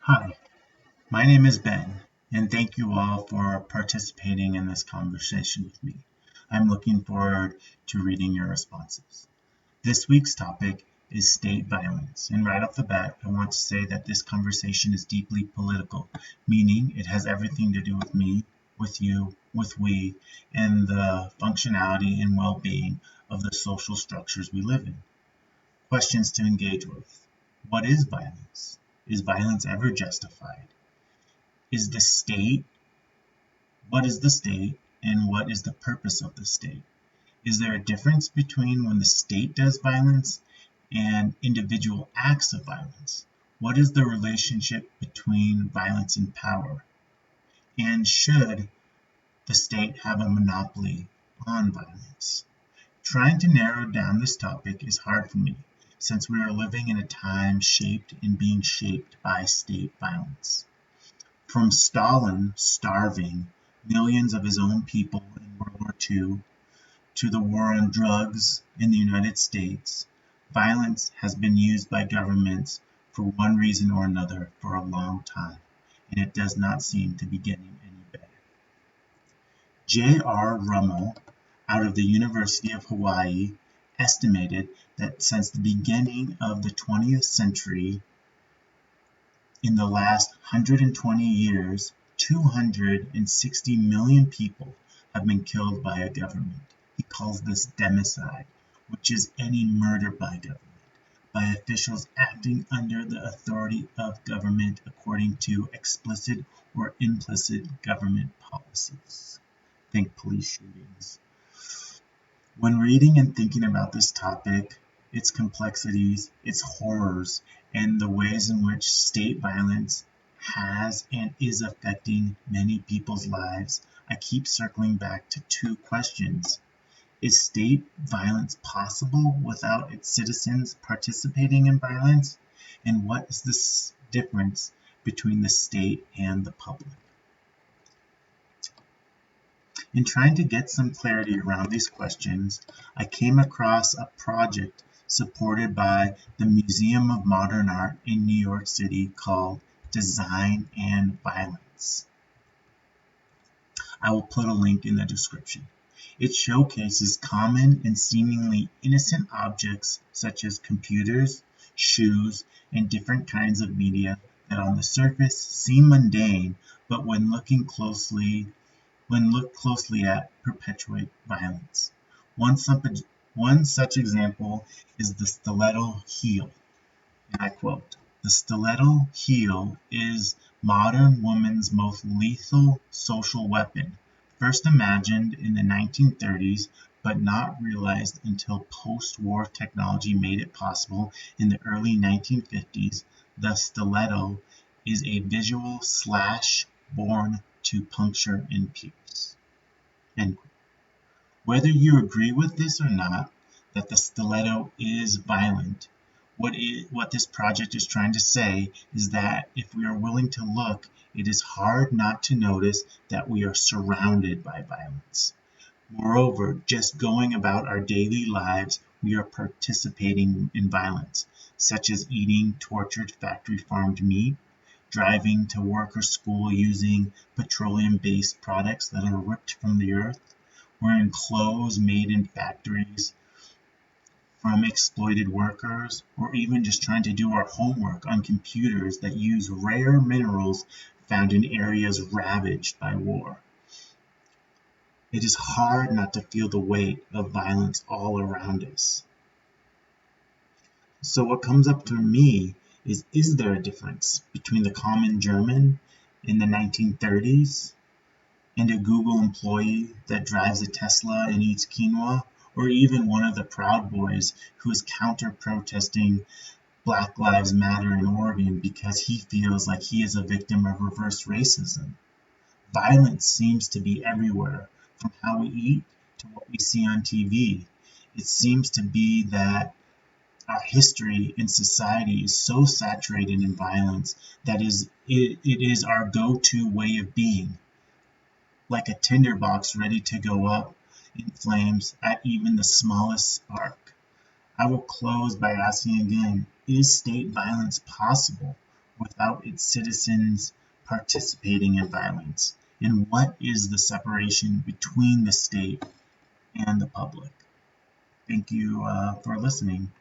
Hi, my name is Ben, and thank you all for participating in this conversation with me. I'm looking forward to reading your responses. This week's topic is state violence, and right off the bat, I want to say that this conversation is deeply political, meaning it has everything to do with me, with you, with we, and the functionality and well being of the social structures we live in. Questions to engage with. What is violence? Is violence ever justified? Is the state What is the state and what is the purpose of the state? Is there a difference between when the state does violence and individual acts of violence? What is the relationship between violence and power? And should the state have a monopoly on violence? Trying to narrow down this topic is hard for me, since we are living in a time shaped and being shaped by state violence. From Stalin starving millions of his own people in World War II to the war on drugs in the United States, violence has been used by governments for one reason or another for a long time, and it does not seem to be getting any better. J. R. Rummel, out of the University of Hawaii, estimated that since the beginning of the 20th century, in the last 120 years, 260 million people have been killed by a government. He calls this democide, which is any murder by government, by officials acting under the authority of government according to explicit or implicit government policies. Think police shootings. When reading and thinking about this topic, its complexities, its horrors, and the ways in which state violence has and is affecting many people's lives, I keep circling back to two questions. Is state violence possible without its citizens participating in violence? And what is the difference between the state and the public? In trying to get some clarity around these questions, I came across a project supported by the Museum of Modern Art in New York City called Design and Violence. I will put a link in the description. It showcases common and seemingly innocent objects such as computers, shoes, and different kinds of media that on the surface seem mundane, but when looked closely at, perpetuate violence. One such example is the stiletto heel, and I quote, "The stiletto heel is modern woman's most lethal social weapon, first imagined in the 1930s but not realized until post-war technology made it possible in the early 1950s. The stiletto is a visual slash born to puncture and pierce." End quote. Whether you agree with this or not, that the stiletto is violent, what this project is trying to say is that if we are willing to look, it is hard not to notice that we are surrounded by violence. Moreover, just going about our daily lives, we are participating in violence, such as eating tortured factory farmed meat, driving to work or school using petroleum-based products that are ripped from the earth, wearing clothes made in factories from exploited workers, or even just trying to do our homework on computers that use rare minerals found in areas ravaged by war. It is hard not to feel the weight of violence all around us. So what comes up for me is there a difference between the common German in the 1930s and a Google employee that drives a Tesla and eats quinoa, or even one of the Proud Boys who is counter-protesting Black Lives Matter in Oregon because he feels like he is a victim of reverse racism? Violence seems to be everywhere, from how we eat to what we see on TV. It seems to be that our history and society is so saturated in violence that it is our go-to way of being, like a tinderbox ready to go up in flames at even the smallest spark. I will close by asking again, is state violence possible without its citizens participating in violence? And what is the separation between the state and the public? Thank you for listening.